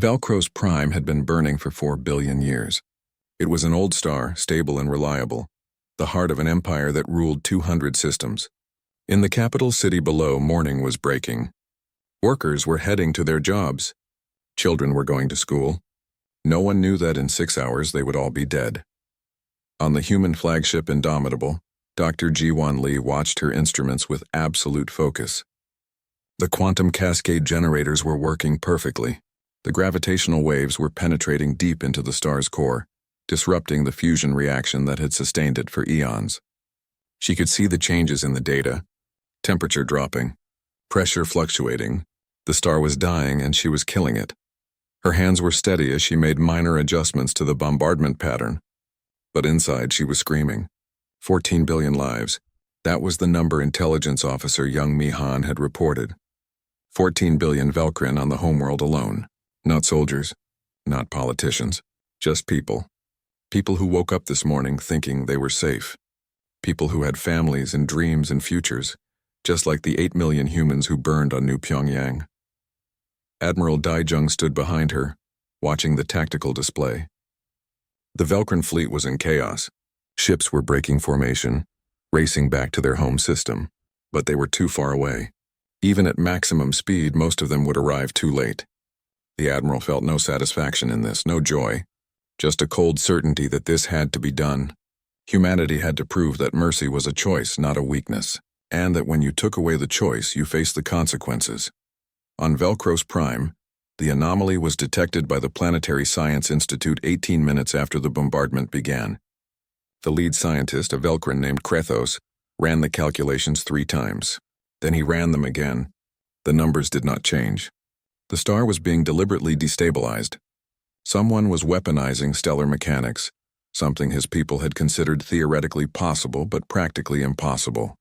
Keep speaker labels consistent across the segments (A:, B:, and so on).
A: Velcro's prime had been burning for 4 billion years. It was an old star, stable and reliable, the heart of an empire that ruled 200 systems. In the capital city below, morning was breaking. Workers were heading to their jobs. Children were going to school. No one knew that in 6 hours they would all be dead. On the human flagship Indomitable, Dr. Ji-Wan Lee watched her instruments with absolute focus. The quantum cascade generators were working perfectly. The gravitational waves were penetrating deep into the star's core, disrupting the fusion reaction that had sustained it for eons. She could see the changes in the data: temperature dropping, pressure fluctuating. The star was dying and she was killing it. Her hands were steady as she made minor adjustments to the bombardment pattern. But inside she was screaming. 14 billion lives. That was the number intelligence officer Young Mi-Han had reported. 14 billion Velcrin on the homeworld alone. Not soldiers, not politicians, just people. People who woke up this morning thinking they were safe. People who had families and dreams and futures, just like the 8 million humans who burned on New Pyongyang. Admiral Daijung stood behind her, watching the tactical display. The Velcrin fleet was in chaos. Ships were breaking formation, racing back to their home system, but they were too far away. Even at maximum speed, most of them would arrive too late. The Admiral felt no satisfaction in this, no joy, just a cold certainty that this had to be done. Humanity had to prove that mercy was a choice, not a weakness, and that when you took away the choice, you faced the consequences. On Velcro's prime, the anomaly was detected by the Planetary Science Institute 18 minutes after the bombardment began. The lead scientist, a Velcrin named Krethos, ran the calculations 3 times. Then he ran them again. The numbers did not change. The star was being deliberately destabilized. Someone was weaponizing stellar mechanics, something his people had considered theoretically possible but practically impossible.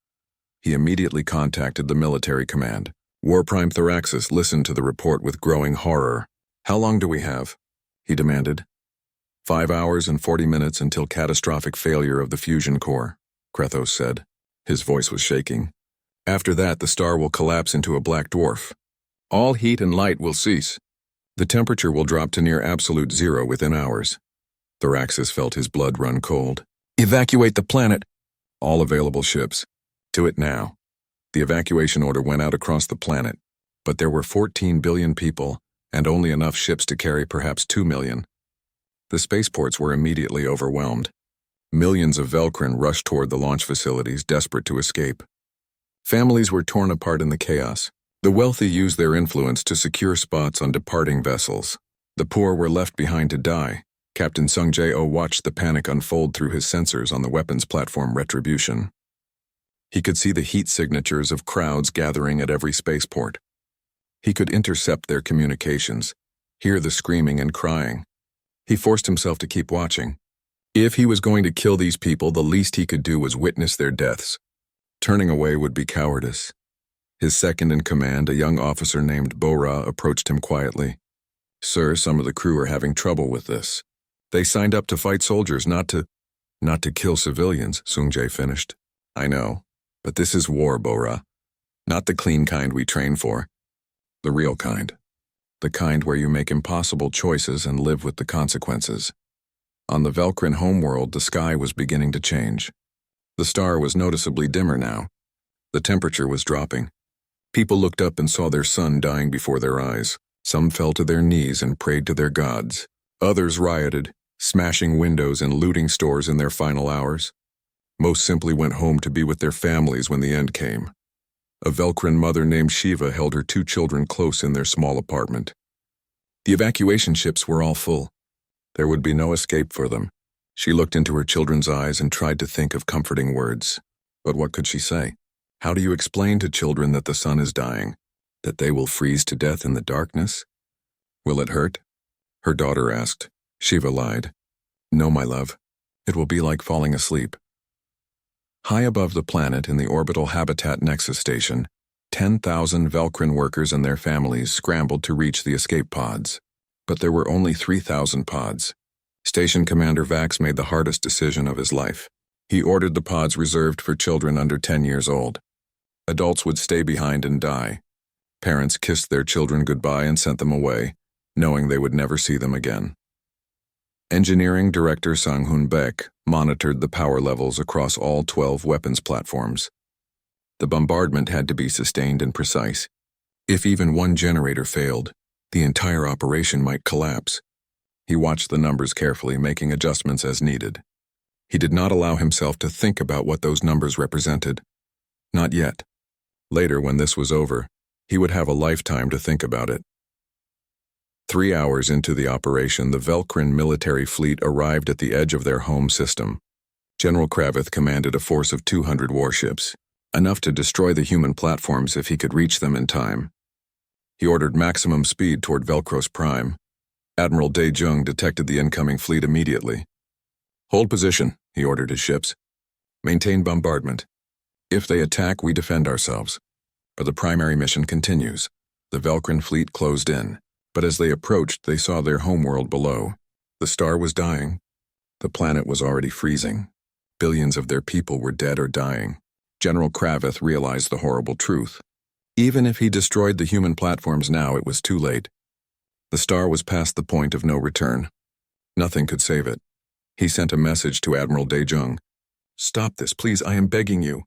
A: He immediately contacted the military command. War Prime Thoraxis listened to the report with growing horror. "How long do we have?" he demanded. 5 hours and 40 minutes until catastrophic failure of the fusion core, Krethos said. His voice was shaking. "After that, the star will collapse into a black dwarf. All heat and light will cease. The temperature will drop to near absolute zero within hours." Thoraxis felt his blood run cold. "Evacuate the planet." "All available ships. Do it now." The evacuation order went out across the planet, but there were 14 billion people and only enough ships to carry perhaps 2 million. The spaceports were immediately overwhelmed. Millions of Velcrin rushed toward the launch facilities, desperate to escape. Families were torn apart in the chaos. The wealthy used their influence to secure spots on departing vessels. The poor were left behind to die. Captain Sung Jae-oh watched the panic unfold through his sensors on the weapons platform Retribution. He could see the heat signatures of crowds gathering at every spaceport. He could intercept their communications, hear the screaming and crying. He forced himself to keep watching. If he was going to kill these people, the least he could do was witness their deaths. Turning away would be cowardice. His second-in-command, a young officer named Bo-Ra, approached him quietly. "Sir, some of the crew are having trouble with this. They signed up to fight soldiers, not to kill civilians," Sung Jae finished. "I know, but this is war, Bo-Ra. Not the clean kind we train for. The real kind. The kind where you make impossible choices and live with the consequences." On the Velcrin homeworld, the sky was beginning to change. The star was noticeably dimmer now. The temperature was dropping. People looked up and saw their sun dying before their eyes. Some fell to their knees and prayed to their gods. Others rioted, smashing windows and looting stores in their final hours. Most simply went home to be with their families when the end came. A Velcrin mother named Shiva held her 2 children close in their small apartment. The evacuation ships were all full. There would be no escape for them. She looked into her children's eyes and tried to think of comforting words. But what could she say? How do you explain to children that the sun is dying? That they will freeze to death in the darkness? "Will it hurt?" her daughter asked. Shiva lied. "No, my love. It will be like falling asleep." High above the planet in the orbital habitat nexus station, 10,000 Velcrin workers and their families scrambled to reach the escape pods. But there were only 3,000 pods. Station Commander Vax made the hardest decision of his life. He ordered the pods reserved for children under 10 years old. Adults would stay behind and die. Parents kissed their children goodbye and sent them away, knowing they would never see them again. Engineering Director Sang-Hoon Baek monitored the power levels across all 12 weapons platforms. The bombardment had to be sustained and precise. If even one generator failed, the entire operation might collapse. He watched the numbers carefully, making adjustments as needed. He did not allow himself to think about what those numbers represented. Not yet. Later, when this was over, he would have a lifetime to think about it. 3 hours into the operation, the Velkrin military fleet arrived at the edge of their home system. General Kravith commanded a force of 200 warships, enough to destroy the human platforms if he could reach them in time. He ordered maximum speed toward Velkros Prime. Admiral Dae-jung detected the incoming fleet immediately. "Hold position," he ordered his ships. "Maintain bombardment. If they attack, we defend ourselves. But the primary mission continues." The Velkrin fleet closed in, but as they approached, they saw their homeworld below. The star was dying. The planet was already freezing. Billions of their people were dead or dying. General Kravith realized the horrible truth. Even if he destroyed the human platforms now, it was too late. The star was past the point of no return. Nothing could save it. He sent a message to Admiral Dae-jung. "Stop this, please, I am begging you."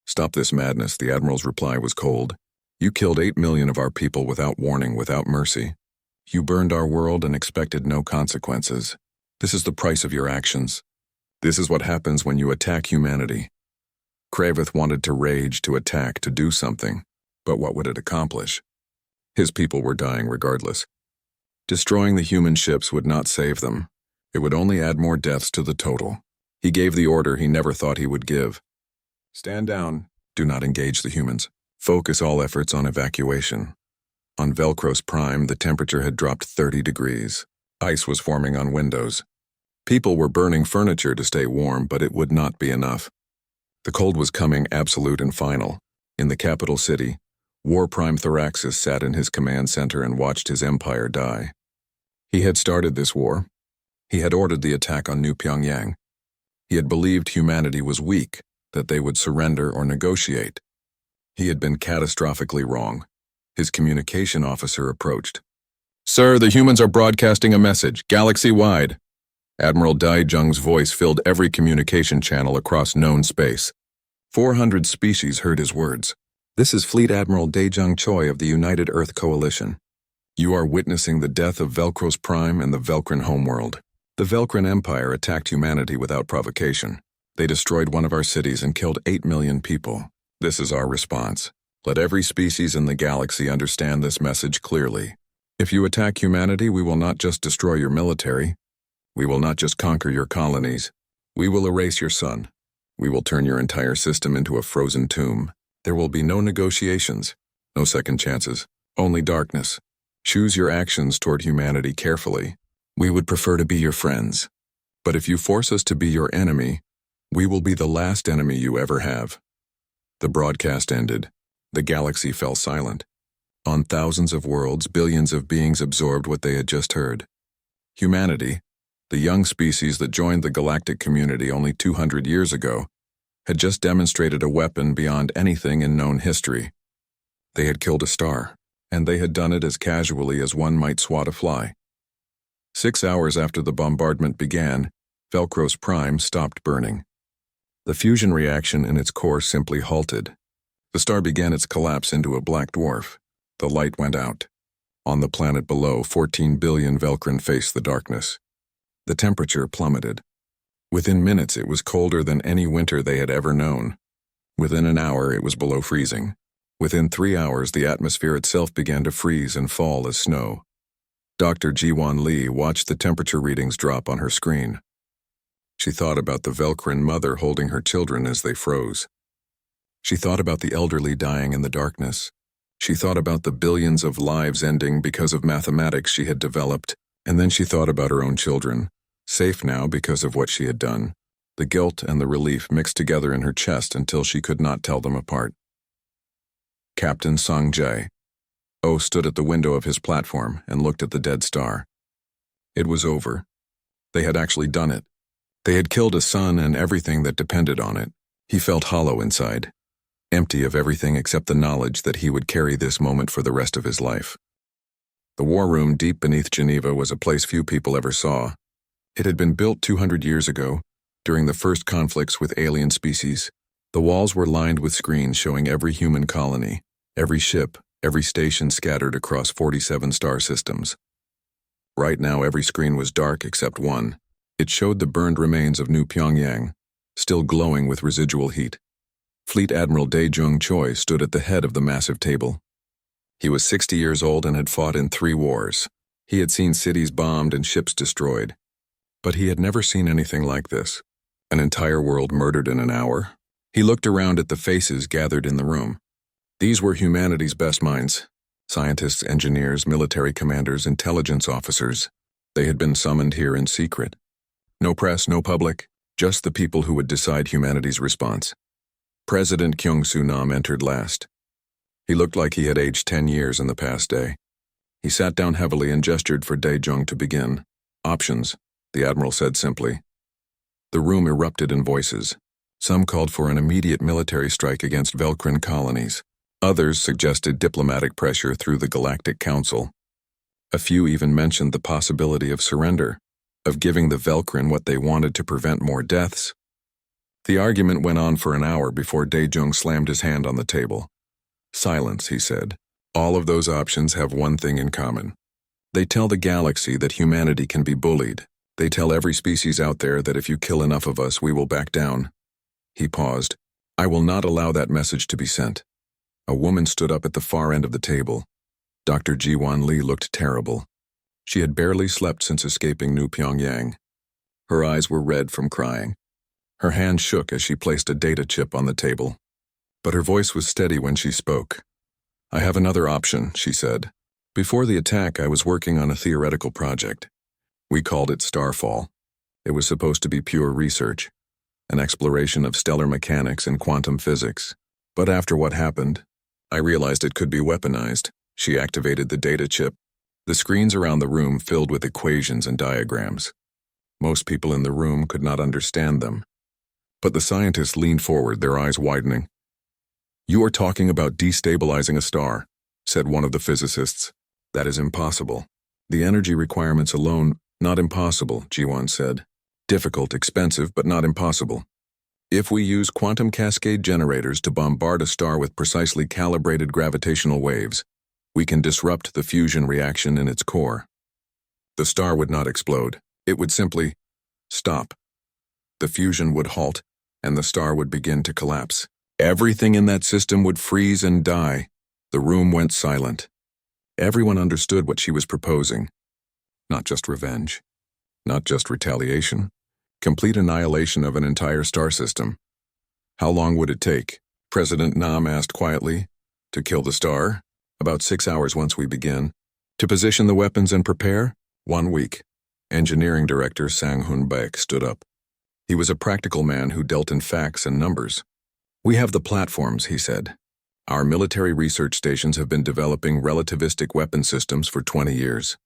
A: "Stop this madness," the Admiral's reply was cold. "You killed 8 million of our people without warning, without mercy. You burned our world and expected no consequences. This is the price of your actions. This is what happens when you attack humanity." Kravith wanted to rage, to attack, to do something. But what would it accomplish? His people were dying regardless. Destroying the human ships would not save them. It would only add more deaths to the total. He gave the order he never thought he would give. "Stand down. Do not engage the humans. Focus all efforts on evacuation." On Velkros Prime, the temperature had dropped 30 degrees. Ice was forming on windows. People were burning furniture to stay warm, but it would not be enough. The cold was coming absolute and final. In the capital city, War Prime Thoraxis sat in his command center and watched his empire die. He had started this war. He had ordered the attack on New Pyongyang. He had believed humanity was weak, that they would surrender or negotiate. He had been catastrophically wrong. His communication officer approached. "Sir, the humans are broadcasting a message, galaxy-wide." Admiral Dae-jung's voice filled every communication channel across known space. 400 species heard his words. "This is Fleet Admiral Dae-jung Choi of the United Earth Coalition. You are witnessing the death of Velkros Prime and the Velkrin homeworld. The Velkrin Empire attacked humanity without provocation. They destroyed one of our cities and killed 8 million people. This is our response. Let every species in the galaxy understand this message clearly. If you attack humanity, we will not just destroy your military. We will not just conquer your colonies. We will erase your sun. We will turn your entire system into a frozen tomb. There will be no negotiations, no second chances, only darkness. Choose your actions toward humanity carefully. We would prefer to be your friends. But if you force us to be your enemy, we will be the last enemy you ever have." The broadcast ended. The galaxy fell silent. On thousands of worlds, billions of beings absorbed what they had just heard. Humanity, the young species that joined the galactic community only 200 years ago, had just demonstrated a weapon beyond anything in known history. They had killed a star, and they had done it as casually as one might swat a fly. 6 hours after the bombardment began, Velkros Prime stopped burning. The fusion reaction in its core simply halted. The star began its collapse into a black dwarf. The light went out. On the planet below, 14 billion Velkrin faced the darkness. The temperature plummeted. Within minutes, it was colder than any winter they had ever known. Within an hour, it was below freezing. Within 3 hours, the atmosphere itself began to freeze and fall as snow. Dr. Ji-won Lee watched the temperature readings drop on her screen. She thought about the Velkrin mother holding her children as they froze. She thought about the elderly dying in the darkness. She thought about the billions of lives ending because of mathematics she had developed, and then she thought about her own children, safe now because of what she had done. The guilt and the relief mixed together in her chest until she could not tell them apart. Captain Song Jae. Oh stood at the window of his platform and looked at the dead star. It was over. They had actually done it. They had killed a son and everything that depended on it. He felt hollow inside, empty of everything except the knowledge that he would carry this moment for the rest of his life. The war room deep beneath Geneva was a place few people ever saw. It had been built 200 years ago, during the first conflicts with alien species. The walls were lined with screens showing every human colony, every ship, every station scattered across 47 star systems. Right now every screen was dark except one. It showed the burned remains of New Pyongyang, still glowing with residual heat. Fleet Admiral Dae-jung Choi stood at the head of the massive table. He was 60 years old and had fought in 3 wars. He had seen cities bombed and ships destroyed. But he had never seen anything like this. An entire world murdered in an hour. He looked around at the faces gathered in the room. These were humanity's best minds. Scientists, engineers, military commanders, intelligence officers. They had been summoned here in secret. No press, no public, just the people who would decide humanity's response. President Kyung-Soo Nam entered last. He looked like he had aged 10 years in the past day. He sat down heavily and gestured for Dae-jung to begin. Options, the admiral said simply. The room erupted in voices. Some called for an immediate military strike against Velcrin colonies. Others suggested diplomatic pressure through the Galactic Council. A few even mentioned the possibility of surrender, of giving the Velcrin what they wanted to prevent more deaths. The argument went on for an hour before Dae-jung slammed his hand on the table. Silence, he said. All of those options have one thing in common. They tell the galaxy that humanity can be bullied. They tell every species out there that if you kill enough of us, we will back down. He paused. I will not allow that message to be sent. A woman stood up at the far end of the table. Dr. Ji-won Lee looked terrible. She had barely slept since escaping New Pyongyang. Her eyes were red from crying. Her hand shook as she placed a data chip on the table. But her voice was steady when she spoke. I have another option, she said. Before the attack, I was working on a theoretical project. We called it Starfall. It was supposed to be pure research, an exploration of stellar mechanics and quantum physics. But after what happened, I realized it could be weaponized. She activated the data chip. The screens around the room filled with equations and diagrams. Most people in the room could not understand them. But the scientists leaned forward, their eyes widening. You are talking about destabilizing a star, said one of the physicists. That is impossible. The energy requirements alone, not impossible, Ji-won said. Difficult, expensive, but not impossible. If we use quantum cascade generators to bombard a star with precisely calibrated gravitational waves, we can disrupt the fusion reaction in its core. The star would not explode. It would simply stop. The fusion would halt, and the star would begin to collapse. Everything in that system would freeze and die. The room went silent. Everyone understood what she was proposing. Not just revenge. Not just retaliation. Complete annihilation of an entire star system. How long would it take? President Nam asked quietly. To kill the star? About 6 hours once we begin. To position the weapons and prepare? 1 week. Engineering Director Sang-Hun Baek stood up. He was a practical man who dealt in facts and numbers. We have the platforms, he said. Our military research stations have been developing relativistic weapon systems for 20 years.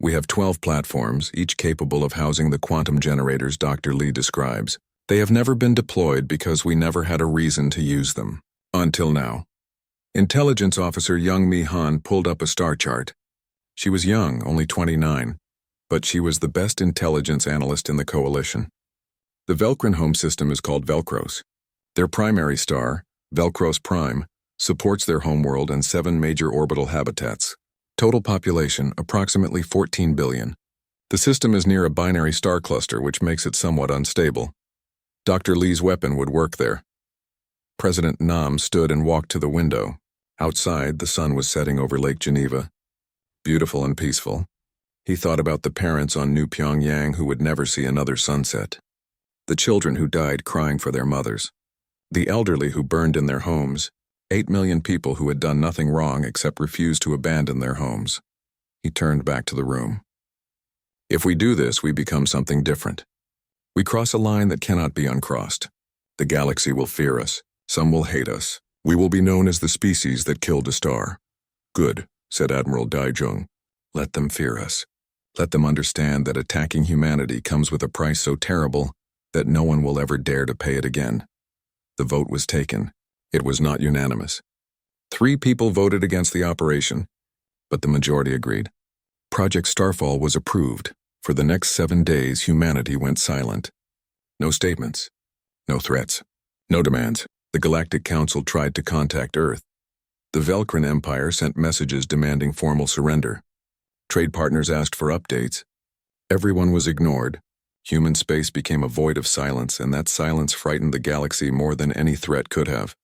A: We have 12 platforms, each capable of housing the quantum generators Dr. Lee describes. They have never been deployed because we never had a reason to use them. Until now. Intelligence Officer Young Mi-han pulled up a star chart. She was young, only 29, but she was the best intelligence analyst in the coalition. The Velcrin home system is called Velcros. Their primary star, Velcros Prime, supports their homeworld and 7 major orbital habitats. Total population, approximately 14 billion. The system is near a binary star cluster, which makes it somewhat unstable. Dr. Lee's weapon would work there. President Nam stood and walked to the window. Outside, the sun was setting over Lake Geneva. Beautiful and peaceful. He thought about the parents on New Pyongyang who would never see another sunset. The children who died crying for their mothers. The elderly who burned in their homes. 8 million people who had done nothing wrong except refuse to abandon their homes. He turned back to the room. If we do this, we become something different. We cross a line that cannot be uncrossed. The galaxy will fear us. Some will hate us. We will be known as the species that killed a star. Good, said Admiral Dae-jung. Let them fear us. Let them understand that attacking humanity comes with a price so terrible that no one will ever dare to pay it again. The vote was taken. It was not unanimous. 3 people voted against the operation, but the majority agreed. Project Starfall was approved. For the next 7 days, humanity went silent. No statements. No threats. No demands. The Galactic Council tried to contact Earth. The Velcrin Empire sent messages demanding formal surrender. Trade partners asked for updates. Everyone was ignored. Human space became a void of silence, and that silence frightened the galaxy more than any threat could have.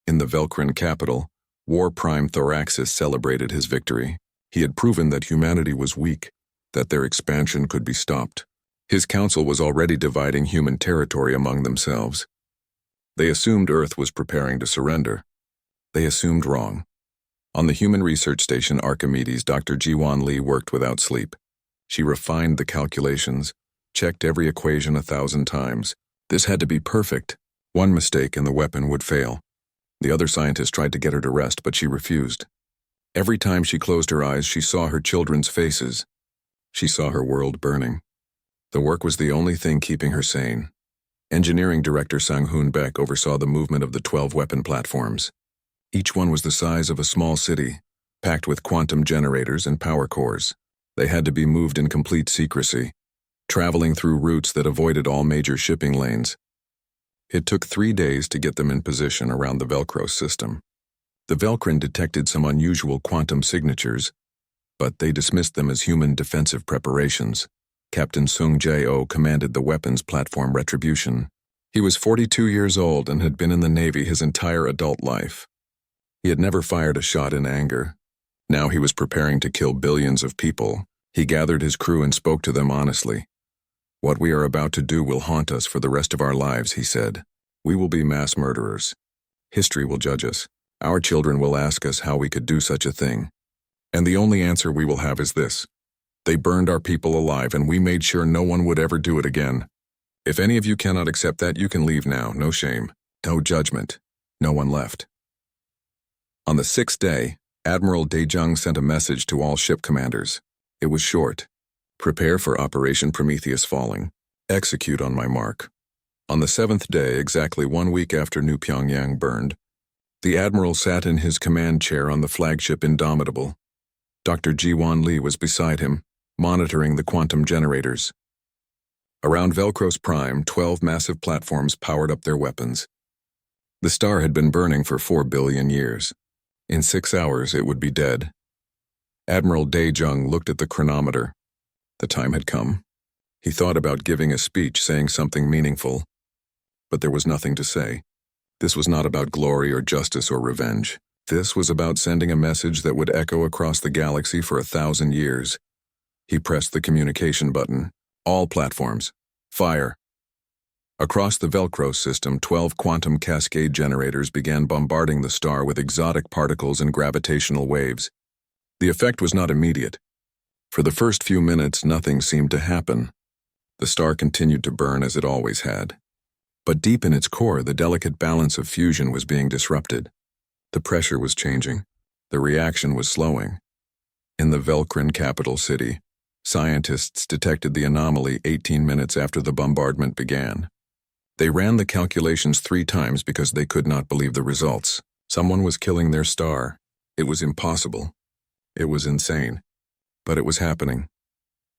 A: In the Velcrin capital, War Prime Thoraxis celebrated his victory. He had proven that humanity was weak, that their expansion could be stopped. His council was already dividing human territory among themselves. They assumed Earth was preparing to surrender. They assumed wrong. On the human research station Archimedes, Dr. Jiwan Lee worked without sleep. She refined the calculations, checked every equation 1,000 times. This had to be perfect. One mistake and the weapon would fail. The other scientists tried to get her to rest, but she refused. Every time she closed her eyes, she saw her children's faces. She saw her world burning. The work was the only thing keeping her sane. Engineering Director Sang-Hoon Baek oversaw the movement of the 12 weapon platforms. Each one was the size of a small city, packed with quantum generators and power cores. They had to be moved in complete secrecy, traveling through routes that avoided all major shipping lanes. It took 3 days to get them in position around the Velcro system. The Velcrin detected some unusual quantum signatures, but they dismissed them as human defensive preparations. Captain Sung Jae-oh commanded the weapons platform Retribution. He was 42 years old and had been in the Navy his entire adult life. He had never fired a shot in anger. Now he was preparing to kill billions of people. He gathered his crew and spoke to them honestly. "What we are about to do will haunt us for the rest of our lives," he said. "We will be mass murderers. History will judge us. Our children will ask us how we could do such a thing. And the only answer we will have is this. They burned our people alive, and we made sure no one would ever do it again. If any of you cannot accept that, you can leave now. No shame. No judgment." No one left. On the 6th day, Admiral Daejung sent a message to all ship commanders. It was short. "Prepare for Operation Prometheus Falling. Execute on my mark." On the 7th day, exactly 1 week after New Pyongyang burned, the Admiral sat in his command chair on the flagship Indomitable. Dr. Jiwan Lee was beside him, monitoring the quantum generators. Around Velcro's Prime, 12 massive platforms powered up their weapons. The star had been burning for 4 billion years. In 6 hours, it would be dead. Admiral Daejung looked at the chronometer. The time had come. He thought about giving a speech saying something meaningful, but there was nothing to say. This was not about glory or justice or revenge. This was about sending a message that would echo across the galaxy for 1,000 years. He pressed the communication button. "All platforms, fire." Across the Velcro system, 12 quantum cascade generators began bombarding the star with exotic particles and gravitational waves. The effect was not immediate. For the first few minutes, nothing seemed to happen. The star continued to burn as it always had. But deep in its core, the delicate balance of fusion was being disrupted. The pressure was changing. The reaction was slowing. In the Velcrin capital city, scientists detected the anomaly 18 minutes after the bombardment began. They ran the calculations 3 times because they could not believe the results. Someone was killing their star. It was impossible. It was insane. But it was happening.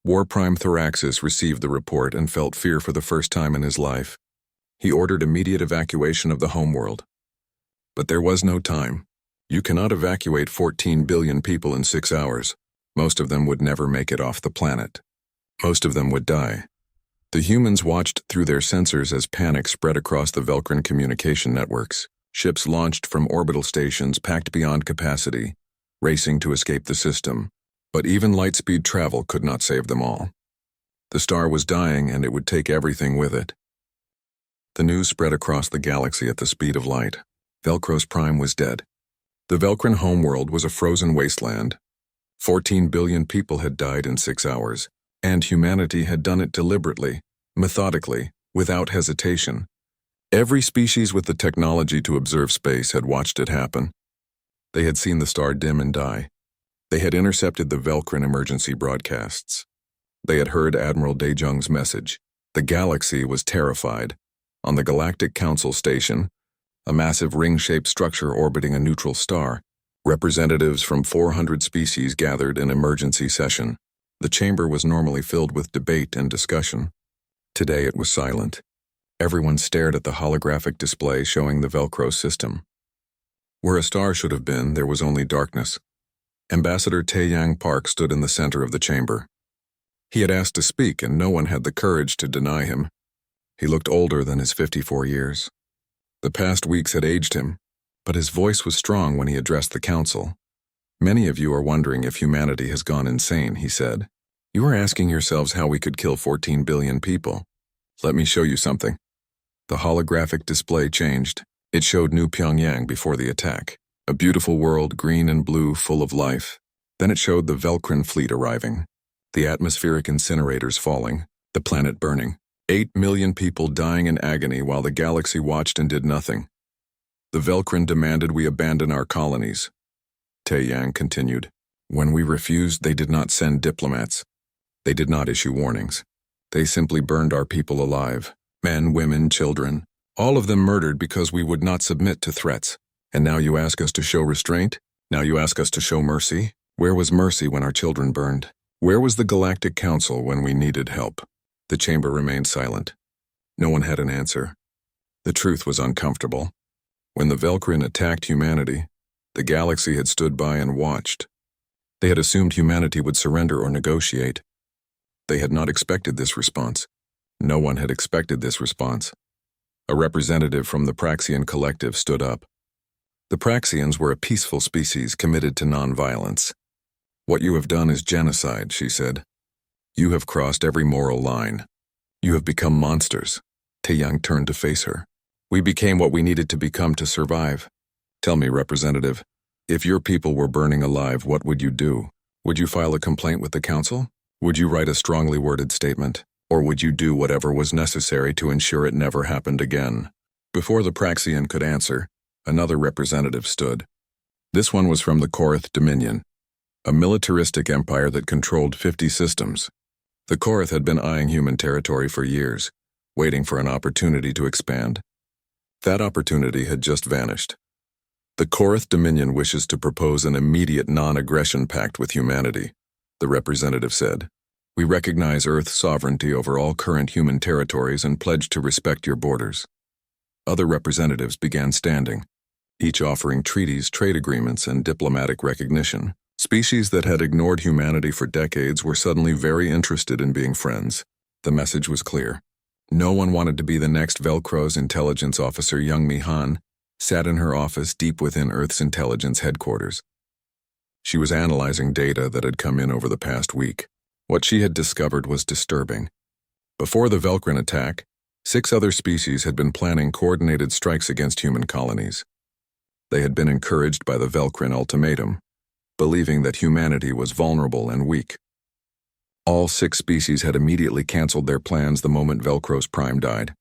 A: War Prime Thoraxis received the report and felt fear for the first time in his life. He ordered immediate evacuation of the homeworld. But there was no time. You cannot evacuate 14 billion people in 6 hours. Most of them would never make it off the planet. Most of them would die. The humans watched through their sensors as panic spread across the Velcrin communication networks. Ships launched from orbital stations packed beyond capacity, racing to escape the system. But even light-speed travel could not save them all. The star was dying, and it would take everything with it. The news spread across the galaxy at the speed of light. Velcro's Prime was dead. The Velcrin homeworld was a frozen wasteland. 14 billion people had died in 6 hours, and humanity had done it deliberately, methodically, without hesitation. Every species with the technology to observe space had watched it happen. They had seen the star dim and die. They had intercepted the Velcrin emergency broadcasts. They had heard Admiral Daejung's message. The galaxy was terrified. On the Galactic Council station, a massive ring-shaped structure orbiting a neutral star, Representatives from 400 species gathered in emergency session. The chamber was normally filled with debate and discussion. Today it was silent. Everyone stared at the holographic display showing the Velcro system. Where a star should have been, there was only darkness. Ambassador Taeyang Park stood in the center of the chamber. He had asked to speak, and no one had the courage to deny him. He looked older than his 54 years. The past weeks had aged him, but his voice was strong when he addressed the council. Many of you are wondering if humanity has gone insane, he said. You are asking yourselves how we could kill 14 billion people. Let me show you something. The holographic display changed. It showed New Pyongyang before the attack. A beautiful world, green and blue, full of life. Then it showed the Velcrin fleet arriving. The atmospheric incinerators falling. The planet burning. 8 million people dying in agony while the galaxy watched and did nothing. The Velcrin demanded we abandon our colonies. Taeyang continued. When we refused, they did not send diplomats. They did not issue warnings. They simply burned our people alive. Men, women, children. All of them murdered because we would not submit to threats. And now you ask us to show restraint? Now you ask us to show mercy? Where was mercy when our children burned? Where was the Galactic Council when we needed help? The chamber remained silent. No one had an answer. The truth was uncomfortable. When the Velcrin attacked humanity, the galaxy had stood by and watched. They had assumed humanity would surrender or negotiate. They had not expected this response. No one had expected this response. A representative from the Praxian collective stood up. The Praxians were a peaceful species committed to non-violence. What you have done is genocide, she said. You have crossed every moral line. You have become monsters. Taeyang turned to face her. We became what we needed to become to survive. Tell me, Representative, if your people were burning alive, what would you do? Would you file a complaint with the council? Would you write a strongly worded statement? Or would you do whatever was necessary to ensure it never happened again? Before the Praxian could answer, another representative stood. This one was from the Korath Dominion, a militaristic empire that controlled 50 systems. The Korath had been eyeing human territory for years, waiting for an opportunity to expand. That opportunity had just vanished. The Korath Dominion wishes to propose an immediate non-aggression pact with humanity, the representative said. We recognize Earth's sovereignty over all current human territories and pledge to respect your borders. Other representatives began standing, each offering treaties, trade agreements, and diplomatic recognition. Species that had ignored humanity for decades were suddenly very interested in being friends. The message was clear. No one wanted to be the next Velcro's intelligence officer. Young-Mi Han sat in her office deep within Earth's intelligence headquarters. She was analyzing data that had come in over the past week. What she had discovered was disturbing. Before the Velcrin attack, 6 other species had been planning coordinated strikes against human colonies. They had been encouraged by the Velcrin ultimatum, believing that humanity was vulnerable and weak. All 6 species had immediately canceled their plans the moment Velcro's prime died.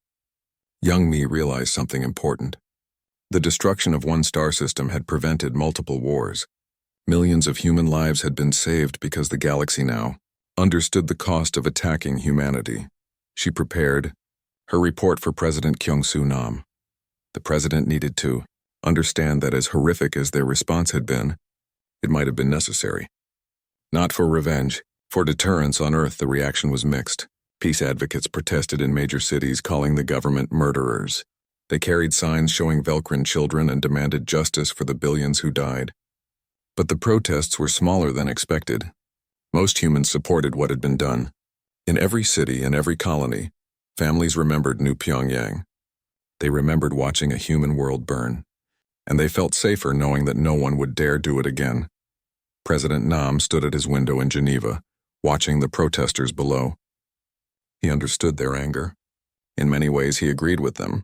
A: Young-Mi realized something important. The destruction of one star system had prevented multiple wars. Millions of human lives had been saved because the galaxy now understood the cost of attacking humanity. She prepared her report for President Kyung-Soo Nam. The president needed to understand that as horrific as their response had been, it might have been necessary. Not for revenge. For deterrence on Earth, the reaction was mixed. Peace advocates protested in major cities, calling the government murderers. They carried signs showing Velcrin children and demanded justice for the billions who died. But the protests were smaller than expected. Most humans supported what had been done. In every city and every colony, families remembered New Pyongyang. They remembered watching a human world burn. And they felt safer knowing that no one would dare do it again. President Nam stood at his window in Geneva, watching the protesters below. He understood their anger. In many ways, he agreed with them.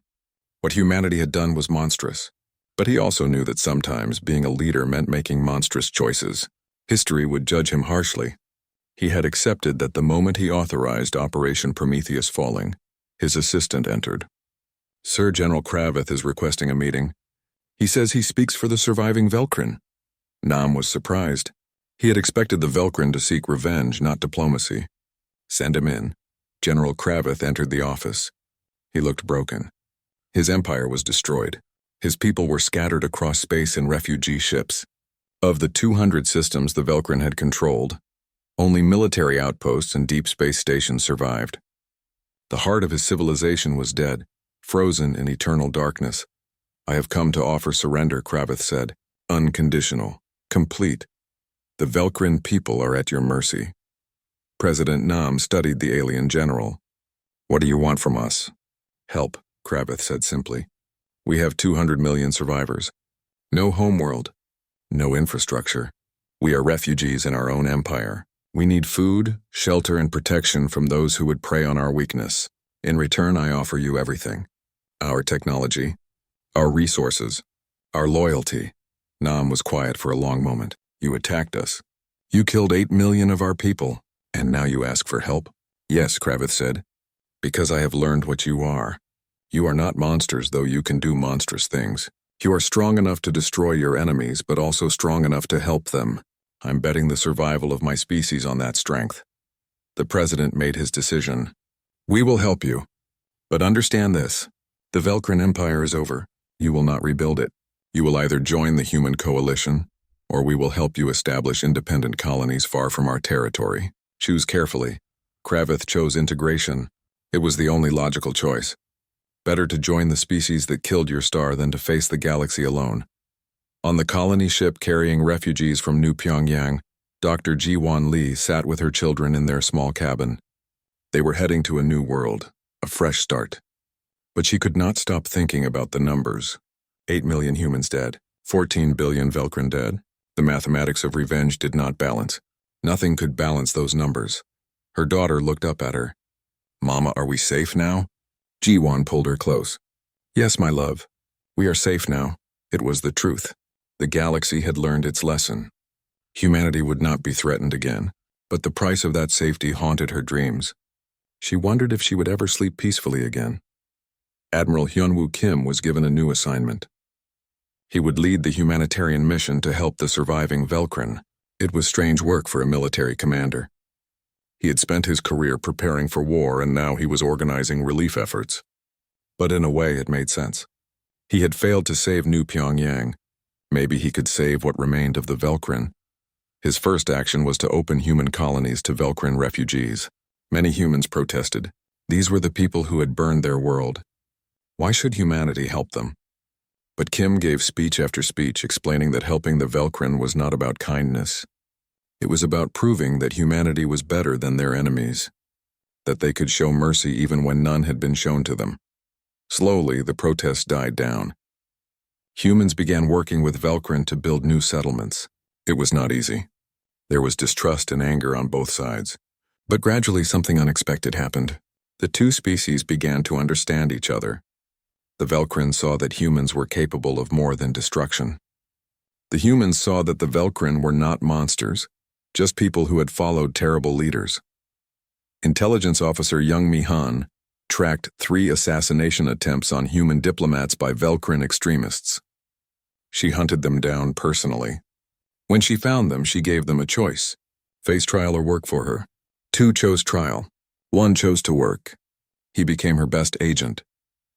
A: What humanity had done was monstrous. But he also knew that sometimes being a leader meant making monstrous choices. History would judge him harshly. He had accepted that the moment he authorized Operation Prometheus falling, his assistant entered. Sir General Kraveth is requesting a meeting. He says he speaks for the surviving Velcrin. Nam was surprised. He had expected the Velcrin to seek revenge, not diplomacy. Send him in. General Kraveth entered the office. He looked broken. His empire was destroyed. His people were scattered across space in refugee ships. Of the 200 systems the Velcrin had controlled, only military outposts and deep space stations survived. The heart of his civilization was dead, frozen in eternal darkness. "I have come to offer surrender," Kravith said. "Unconditional. Complete. The Velcrin people are at your mercy." President Nam studied the alien general. "What do you want from us?" "Help," Kravith said simply. "We have 200 million survivors. No homeworld. No infrastructure. We are refugees in our own empire. We need food, shelter, and protection from those who would prey on our weakness. In return, I offer you everything. Our technology, our resources, our loyalty." Nam was quiet for a long moment. "You attacked us. You killed 8 million of our people, and now you ask for help?" "Yes," Kravith said. "Because I have learned what you are. You are not monsters, though you can do monstrous things. You are strong enough to destroy your enemies, but also strong enough to help them. I'm betting the survival of my species on that strength." The president made his decision. "We will help you. But understand this. The Velcrin Empire is over. You will not rebuild it. You will either join the human coalition, or we will help you establish independent colonies far from our territory. Choose carefully." Kravith chose integration. It was the only logical choice. Better to join the species that killed your star than to face the galaxy alone. On the colony ship carrying refugees from New Pyongyang, Dr. Ji-Won Lee sat with her children in their small cabin. They were heading to a new world, a fresh start. But she could not stop thinking about the numbers. 8 million humans dead, 14 billion Velcrin dead. The mathematics of revenge did not balance. Nothing could balance those numbers. Her daughter looked up at her. "Mama, are we safe now?" Ji-Won pulled her close. "Yes, my love. We are safe now." It was the truth. The galaxy had learned its lesson. Humanity would not be threatened again, but the price of that safety haunted her dreams. She wondered if she would ever sleep peacefully again. Admiral Hyunwoo Kim was given a new assignment. He would lead the humanitarian mission to help the surviving Velcrin. It was strange work for a military commander. He had spent his career preparing for war, and now he was organizing relief efforts. But in a way, it made sense. He had failed to save New Pyongyang. Maybe he could save what remained of the Velcrin. His first action was to open human colonies to Velcrin refugees. Many humans protested. These were the people who had burned their world. Why should humanity help them? But Kim gave speech after speech explaining that helping the Velcrin was not about kindness. It was about proving that humanity was better than their enemies, that they could show mercy even when none had been shown to them. Slowly, the protests died down. Humans began working with Velcrin to build new settlements. It was not easy. There was distrust and anger on both sides. But gradually something unexpected happened. The two species began to understand each other. The Velcrin saw that humans were capable of more than destruction. The humans saw that the Velcrin were not monsters, just people who had followed terrible leaders. Intelligence officer Young Mi-han tracked 3 assassination attempts on human diplomats by Velcrin extremists. She hunted them down personally. When she found them, she gave them a choice: face trial or work for her. 2 chose trial. 1 chose to work. He became her best agent,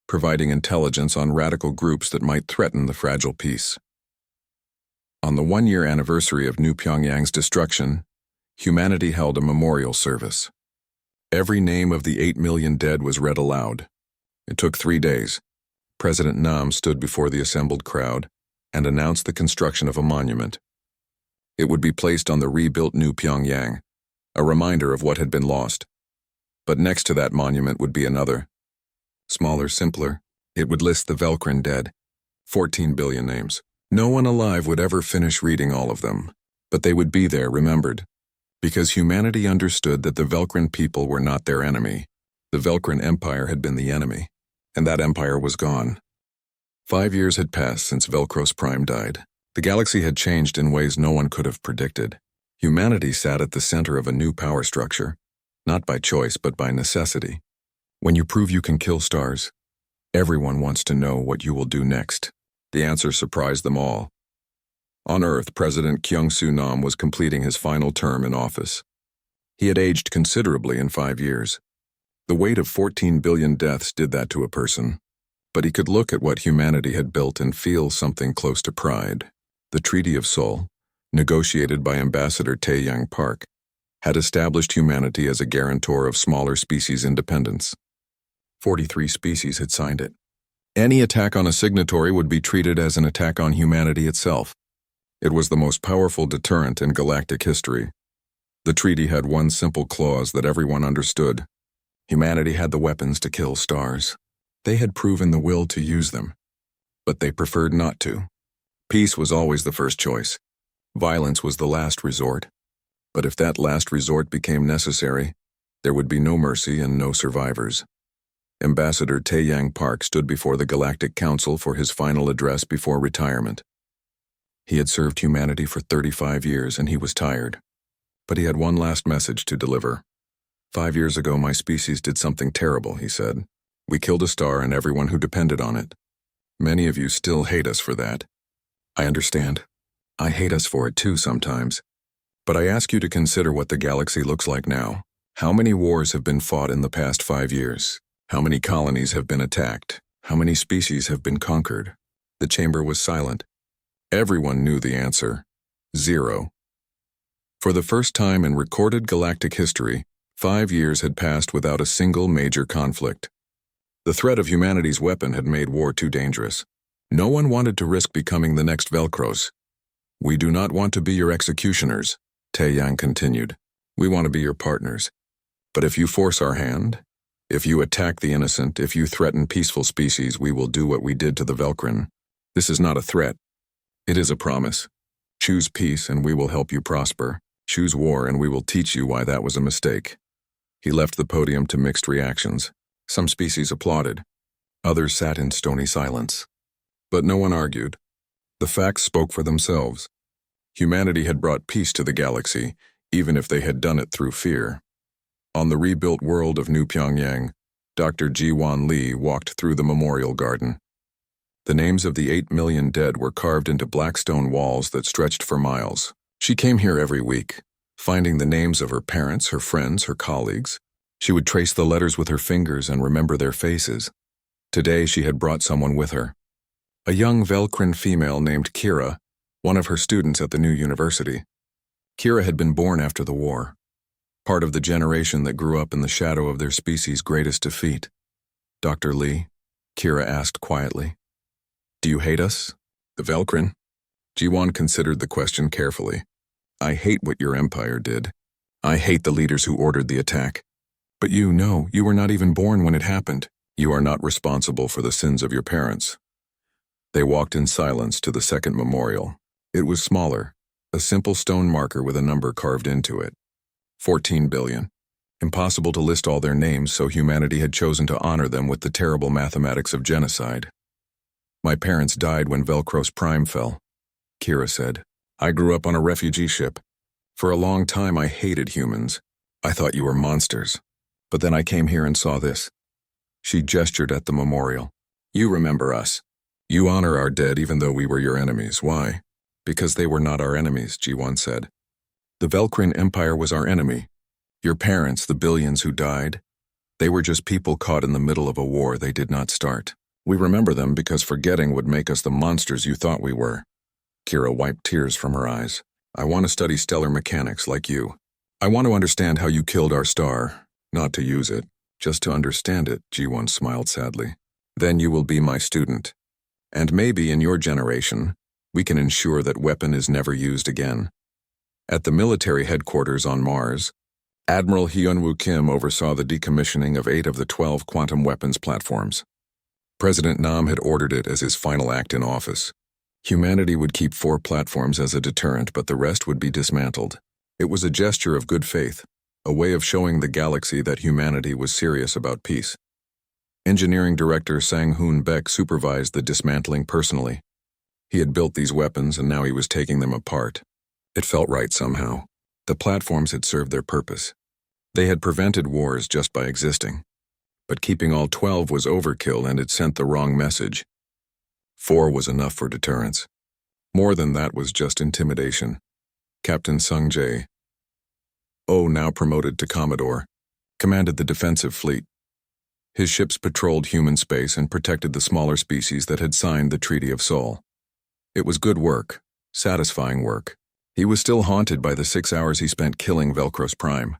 A: providing intelligence on radical groups that might threaten the fragile peace. On the 1-year anniversary of New Pyongyang's destruction, humanity held a memorial service. Every name of the 8 million dead was read aloud. It took 3 days. President Nam stood before the assembled crowd and announced the construction of a monument. It would be placed on the rebuilt New Pyongyang, a reminder of what had been lost. But next to that monument would be another. Smaller, simpler. It would list the Velcrin dead. 14 billion names. No one alive would ever finish reading all of them, but they would be there remembered. Because humanity understood that the Velcrin people were not their enemy. The Velcrin Empire had been the enemy, and that empire was gone. 5 years had passed since HFY died. The galaxy had changed in ways no one could have predicted. Humanity sat at the center of a new power structure, not by choice but by necessity. When you prove you can kill stars, everyone wants to know what you will do next. The answer surprised them all. On Earth, President Kyung-Soo Nam was completing his final term in office. He had aged considerably in 5 years. The weight of 14 billion deaths did that to a person. But he could look at what humanity had built and feel something close to pride. The Treaty of Seoul, negotiated by Ambassador Taeyang Park, had established humanity as a guarantor of smaller species independence. 43 species had signed it. Any attack on a signatory would be treated as an attack on humanity itself. It was the most powerful deterrent in galactic history. The treaty had one simple clause that everyone understood. Humanity had the weapons to kill stars. They had proven the will to use them, but they preferred not to. Peace was always the first choice. Violence was the last resort. But if that last resort became necessary, there would be no mercy and no survivors. Ambassador Taeyang Park stood before the Galactic Council for his final address before retirement. He had served humanity for 35 years and he was tired. But he had one last message to deliver. 5 years ago, my species did something terrible, he said. We killed a star and everyone who depended on it. Many of you still hate us for that. I understand. I hate us for it too sometimes. But I ask you to consider what the galaxy looks like now. How many wars have been fought in the past 5 years? How many colonies have been attacked? How many species have been conquered? The chamber was silent. Everyone knew the answer. 0. For the first time in recorded galactic history, 5 years had passed without a single major conflict. The threat of humanity's weapon had made war too dangerous. No one wanted to risk becoming the next Velcros. We do not want to be your executioners, Taeyang continued. We want to be your partners. But if you force our hand, if you attack the innocent, if you threaten peaceful species, we will do what we did to the Velcrin. This is not a threat. It is a promise. Choose peace and we will help you prosper. Choose war and we will teach you why that was a mistake. He left the podium to mixed reactions. Some species applauded. Others sat in stony silence. But no one argued. The facts spoke for themselves. Humanity had brought peace to the galaxy, even if they had done it through fear. On the rebuilt world of New Pyongyang, Dr. Ji-Wan Lee walked through the memorial garden. The names of the 8 million dead were carved into black stone walls that stretched for miles. She came here every week, finding the names of her parents, her friends, her colleagues. She would trace the letters with her fingers and remember their faces. Today she had brought someone with her. A young Velcrin female named Kira, one of her students at the new university. Kira had been born after the war, part of the generation that grew up in the shadow of their species' greatest defeat. Dr. Lee, Kira asked quietly, do you hate us, the Velcrin? Ji-Wan considered the question carefully. I hate what your empire did. I hate the leaders who ordered the attack. But you were not even born when it happened. You are not responsible for the sins of your parents. They walked in silence to the second memorial. It was smaller, a simple stone marker with a number carved into it. 14 billion. Impossible to list all their names, so humanity had chosen to honor them with the terrible mathematics of genocide. My parents died when Velcros Prime fell, Kira said. I grew up on a refugee ship. For a long time I hated humans. I thought you were monsters. But then I came here and saw this. She gestured at the memorial. You remember us. You honor our dead even though we were your enemies. Why? Because they were not our enemies, Ji-Wan said. The Velcrin Empire was our enemy. Your parents, the billions who died, they were just people caught in the middle of a war they did not start. We remember them because forgetting would make us the monsters you thought we were. Kira wiped tears from her eyes. I want to study stellar mechanics like you. I want to understand how you killed our star. Not to use it, just to understand it, Ji-Wan smiled sadly. Then you will be my student. And maybe in your generation, we can ensure that weapon is never used again. At the military headquarters on Mars, Admiral Hyunwoo Kim oversaw the decommissioning of 8 of the 12 quantum weapons platforms. President Nam had ordered it as his final act in office. Humanity would keep 4 platforms as a deterrent, but the rest would be dismantled. It was a gesture of good faith, a way of showing the galaxy that humanity was serious about peace. Engineering Director Sang-Hoon Baek supervised the dismantling personally. He had built these weapons and now he was taking them apart. It felt right somehow. The platforms had served their purpose. They had prevented wars just by existing. But keeping all 12 was overkill and it sent the wrong message. 4 was enough for deterrence. More than that was just intimidation. Captain Sung Jae, now promoted to Commodore, commanded the defensive fleet. His ships patrolled human space and protected the smaller species that had signed the Treaty of Seoul. It was good work, satisfying work, He was still haunted by the 6 hours he spent killing Velcros Prime.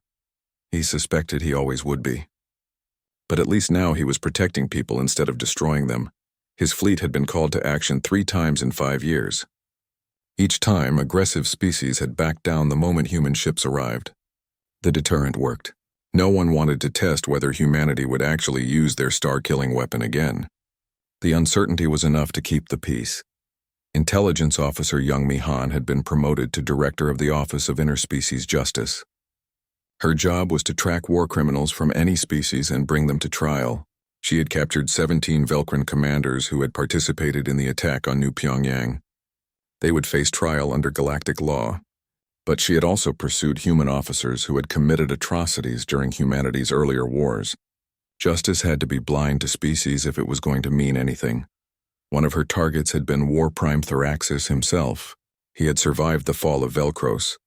A: He suspected he always would be. But at least now he was protecting people instead of destroying them. His fleet had been called to action 3 times in 5 years. Each time, aggressive species had backed down the moment human ships arrived. The deterrent worked. No one wanted to test whether humanity would actually use their star-killing weapon again. The uncertainty was enough to keep the peace. Intelligence Officer Young-Mi Han had been promoted to Director of the Office of Interspecies Justice. Her job was to track war criminals from any species and bring them to trial. She had captured 17 Velcran commanders who had participated in the attack on New Pyongyang. They would face trial under galactic law. But she had also pursued human officers who had committed atrocities during humanity's earlier wars. Justice had to be blind to species if it was going to mean anything. One of her targets had been War Prime Thoraxis himself. He had survived the fall of Velcros,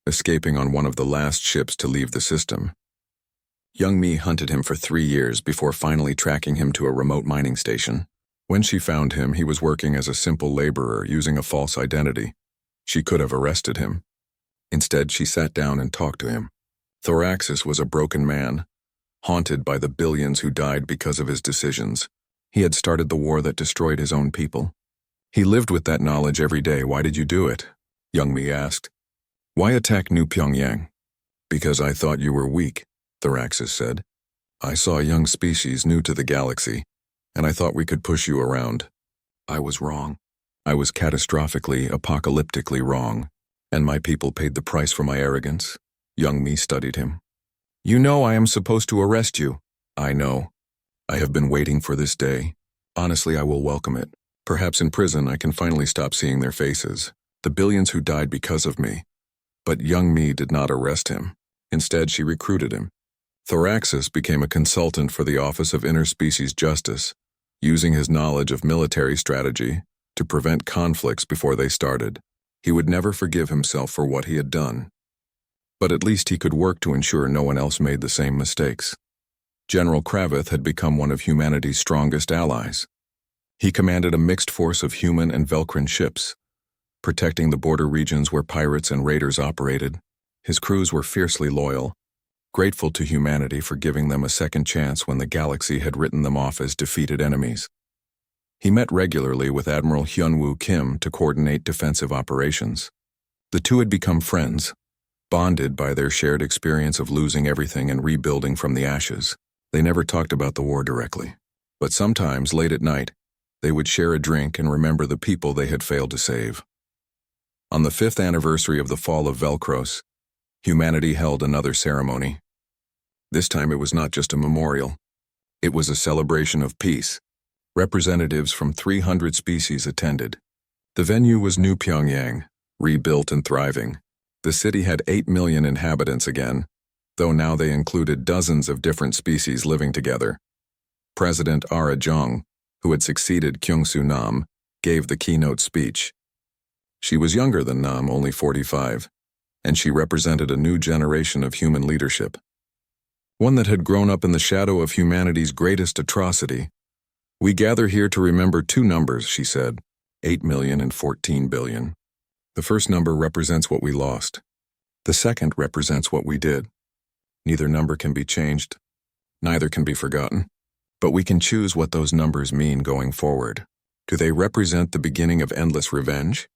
A: escaping on one of the last ships to leave the system. Young-Mi hunted him for 3 years before finally tracking him to a remote mining station. When she found him, he was working as a simple laborer using a false identity. She could have arrested him. Instead, she sat down and talked to him. Thoraxis was a broken man, haunted by the billions who died because of his decisions. He had started the war that destroyed his own people. He lived with that knowledge every day. Why did you do it? Young-Mi asked. Why attack New Pyongyang? Because I thought you were weak, Thoraxis said. I saw a young species new to the galaxy, and I thought we could push you around. I was wrong. I was catastrophically, apocalyptically wrong, and my people paid the price for my arrogance. Young-Mi studied him. You know I am supposed to arrest you. I know. I have been waiting for this day. Honestly, I will welcome it. Perhaps in prison I can finally stop seeing their faces, the billions who died because of me. But Young-Mi did not arrest him. Instead, she recruited him. Thoraxis became a consultant for the Office of Interspecies Justice, using his knowledge of military strategy to prevent conflicts before they started. He would never forgive himself for what he had done. But at least he could work to ensure no one else made the same mistakes. General Kravith had become one of humanity's strongest allies. He commanded a mixed force of human and Velcran ships, protecting the border regions where pirates and raiders operated. His crews were fiercely loyal, grateful to humanity for giving them a second chance when the galaxy had written them off as defeated enemies. He met regularly with Admiral Hyun-Woo Kim to coordinate defensive operations. The two had become friends, bonded by their shared experience of losing everything and rebuilding from the ashes. They never talked about the war directly, but sometimes, late at night, they would share a drink and remember the people they had failed to save. On the 5th anniversary of the fall of Velcros, humanity held another ceremony. This time it was not just a memorial. It was a celebration of peace. Representatives from 300 species attended. The venue was New Pyongyang, rebuilt and thriving. The city had 8 million inhabitants again, though now they included dozens of different species living together. President Ara Jong, who had succeeded Kyung-Soo Nam, gave the keynote speech. She was younger than Nam, only 45, and she represented a new generation of human leadership. One that had grown up in the shadow of humanity's greatest atrocity. We gather here to remember 2 numbers, she said, 8 million and 14 billion. The first number represents what we lost. The second represents what we did. Neither number can be changed. Neither can be forgotten. But we can choose what those numbers mean going forward. Do they represent the beginning of endless revenge?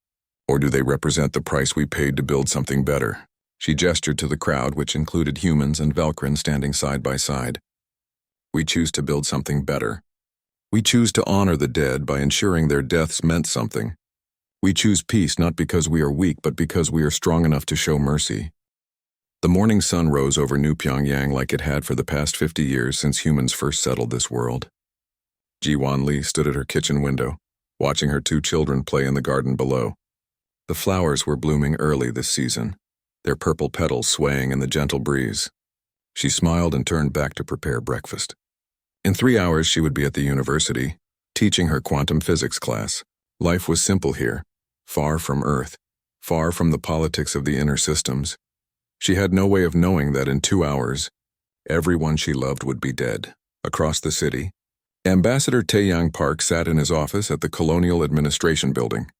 A: Or do they represent the price we paid to build something better? She gestured to the crowd, which included humans and Velcran standing side by side. We choose to build something better. We choose to honor the dead by ensuring their deaths meant something. We choose peace not because we are weak, but because we are strong enough to show mercy. The morning sun rose over New Pyongyang like it had for the past 50 years since humans first settled this world. Ji-Won Lee stood at her kitchen window, watching her 2 children play in the garden below. The flowers were blooming early this season, their purple petals swaying in the gentle breeze. She smiled and turned back to prepare breakfast. In 3 hours she would be at the university, teaching her quantum physics class. Life was simple here, far from Earth, far from the politics of the inner systems. She had no way of knowing that in 2 hours, everyone she loved would be dead. Across the city, Ambassador Taeyang Park sat in his office at the Colonial Administration Building.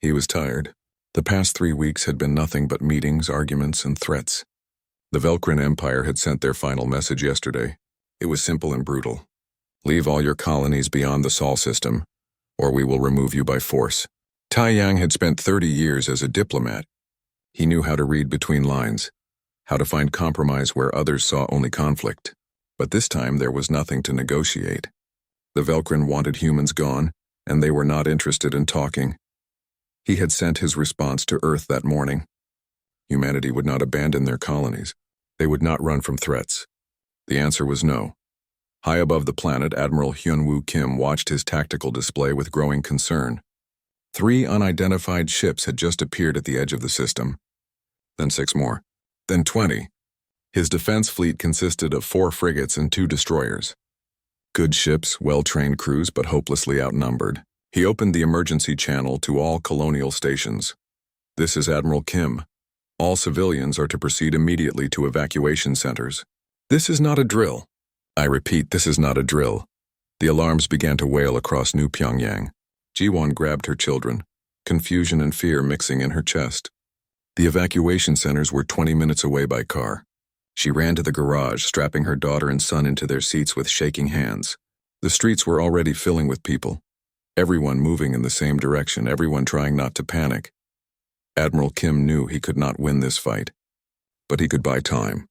A: He was tired. The past 3 weeks had been nothing but meetings, arguments, and threats. The Velcrin Empire had sent their final message yesterday. It was simple and brutal. Leave all your colonies beyond the Sol system, or we will remove you by force. Tai Yang had spent 30 years as a diplomat. He knew how to read between lines, how to find compromise where others saw only conflict. But this time there was nothing to negotiate. The Velcrin wanted humans gone, and they were not interested in talking. He had sent his response to Earth that morning. Humanity would not abandon their colonies. They would not run from threats. The answer was no. High above the planet, Admiral Hyunwoo Kim watched his tactical display with growing concern. 3 unidentified ships had just appeared at the edge of the system. Then 6 more. Then 20. His defense fleet consisted of 4 frigates and 2 destroyers. Good ships, well-trained crews, but hopelessly outnumbered. He opened the emergency channel to all colonial stations. This is Admiral Kim. All civilians are to proceed immediately to evacuation centers. This is not a drill. I repeat, this is not a drill. The alarms began to wail across New Pyongyang. Ji-won grabbed her children, confusion and fear mixing in her chest. The evacuation centers were 20 minutes away by car. She ran to the garage, strapping her daughter and son into their seats with shaking hands. The streets were already filling with people. Everyone moving in the same direction, everyone trying not to panic. Admiral Kim knew he could not win this fight, but he could buy time.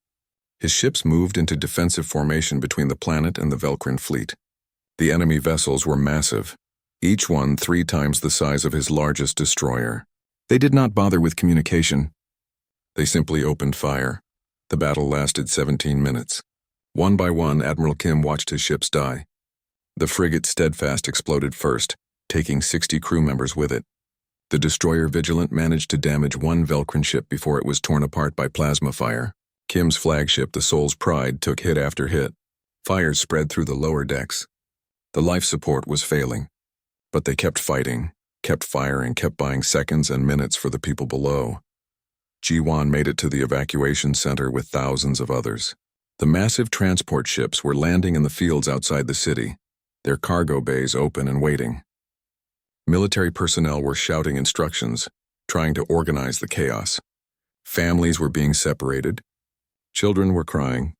A: His ships moved into defensive formation between the planet and the Velcrin fleet. The enemy vessels were massive, each one 3 times the size of his largest destroyer. They did not bother with communication. They simply opened fire. The battle lasted 17 minutes. One by one, Admiral Kim watched his ships die. The frigate Steadfast exploded first, taking 60 crew members with it. The destroyer Vigilant managed to damage 1 Velcrin ship before it was torn apart by plasma fire. Kim's flagship, the Soul's Pride, took hit after hit. Fires spread through the lower decks. The life support was failing, but they kept fighting, kept firing, kept buying seconds and minutes for the people below. Ji-won made it to the evacuation center with thousands of others. The massive transport ships were landing in the fields outside the city, their cargo bays open and waiting. Military personnel were shouting instructions, trying to organize the chaos. Families were being separated. Children were crying.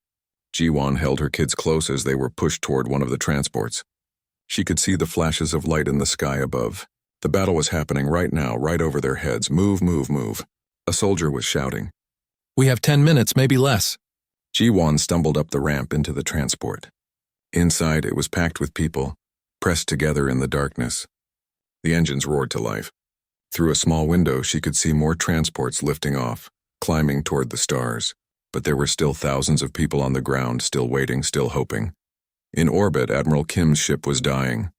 A: Ji-won held her kids close as they were pushed toward one of the transports. She could see the flashes of light in the sky above. The battle was happening right now, right over their heads. Move, move, move. A soldier was shouting.
B: We have 10 minutes, maybe less.
A: Ji-won stumbled up the ramp into the transport. Inside, it was packed with people, pressed together in the darkness. The engines roared to life. Through a small window, she could see more transports lifting off, climbing toward the stars. But there were still thousands of people on the ground, still waiting, still hoping. In orbit, Admiral Kim's ship was dying.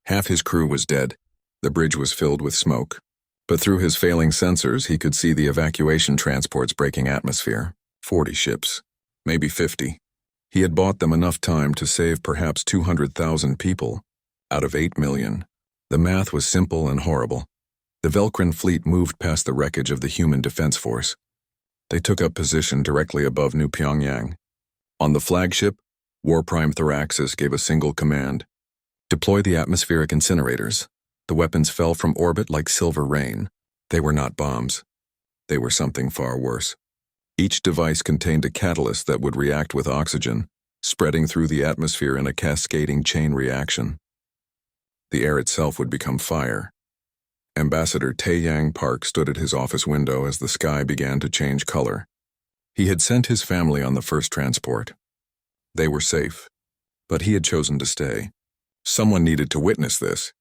A: Half his crew was dead. The bridge was filled with smoke. But through his failing sensors, he could see the evacuation transports breaking atmosphere. 40 ships, maybe 50. He had bought them enough time to save perhaps 200,000 people out of 8 million. The math was simple and horrible. The Velcrin fleet moved past the wreckage of the human defense force. They took up position directly above New Pyongyang. On the flagship, Warprime Thraxis gave a single command. Deploy the atmospheric incinerators. The weapons fell from orbit like silver rain. They were not bombs. They were something far worse. Each device contained a catalyst that would react with oxygen, spreading through the atmosphere in a cascading chain reaction. The air itself would become fire. Ambassador Taeyang Park stood at his office window as the sky began to change color. He had sent his family on the first transport. They were safe, but he had chosen to stay. Someone needed to witness this.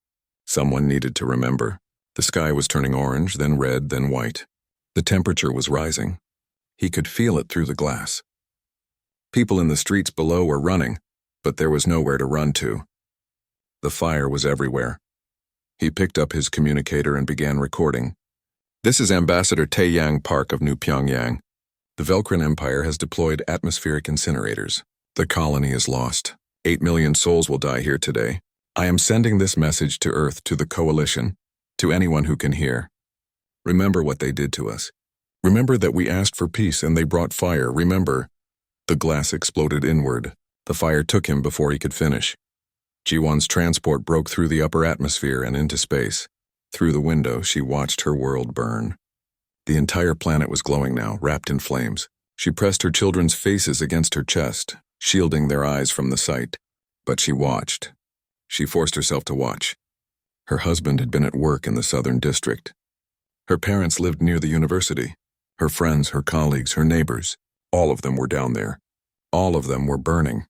A: Someone needed to remember. The sky was turning orange, then red, then white. The temperature was rising. He could feel it through the glass. People in the streets below were running, but there was nowhere to run to. The fire was everywhere. He picked up his communicator and began recording. This is Ambassador Taeyang Park of New Pyongyang. The Velcrin Empire has deployed atmospheric incinerators. The colony is lost. 8 million souls will die here today. I am sending this message to Earth, to the Coalition, to anyone who can hear. Remember what they did to us. Remember that we asked for peace and they brought fire. Remember. The glass exploded inward. The fire took him before he could finish. Ji-won's transport broke through the upper atmosphere and into space. Through the window, she watched her world burn. The entire planet was glowing now, wrapped in flames. She pressed her children's faces against her chest, shielding their eyes from the sight. But she watched. She forced herself to watch. Her husband had been at work in the Southern District. Her parents lived near the university. Her friends, her colleagues, her neighbors, all of them were down there. All of them were burning.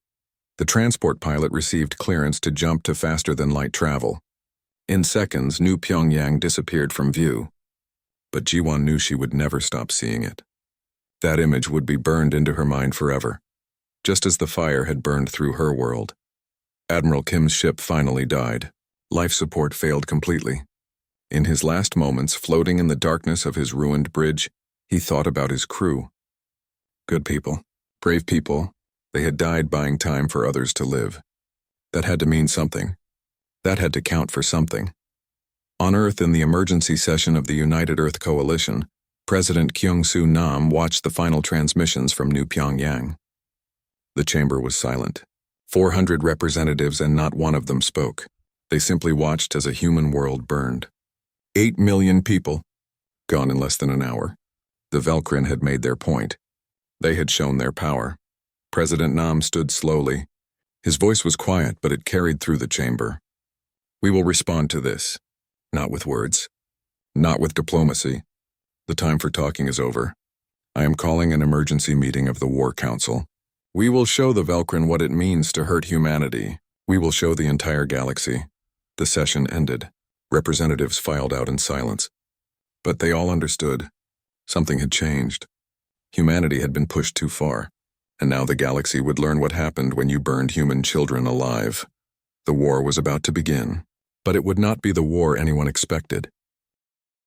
A: The transport pilot received clearance to jump to faster-than-light travel. In seconds, New Pyongyang disappeared from view. But Jiwon knew she would never stop seeing it. That image would be burned into her mind forever, just as the fire had burned through her world. Admiral Kim's ship finally died. Life support failed completely. In his last moments, floating in the darkness of his ruined bridge, he thought about his crew. Good people, brave people, they had died buying time for others to live. That had to mean something. That had to count for something. On Earth, in the emergency session of the United Earth Coalition, President Kyung-Soo Nam watched the final transmissions from New Pyongyang. The chamber was silent. 400 representatives and not one of them spoke. They simply watched as a human world burned. 8 million people, gone in less than an hour. The Velkrin had made their point. They had shown their power. President Nam stood slowly. His voice was quiet, but it carried through the chamber. We will respond to this. Not with words. Not with diplomacy. The time for talking is over. I am calling an emergency meeting of the War Council. We will show the Velkrin what it means to hurt humanity. We will show the entire galaxy. The session ended. Representatives filed out in silence. But they all understood. Something had changed. Humanity had been pushed too far. And now the galaxy would learn what happened when you burned human children alive. The war was about to begin. But it would not be the war anyone expected.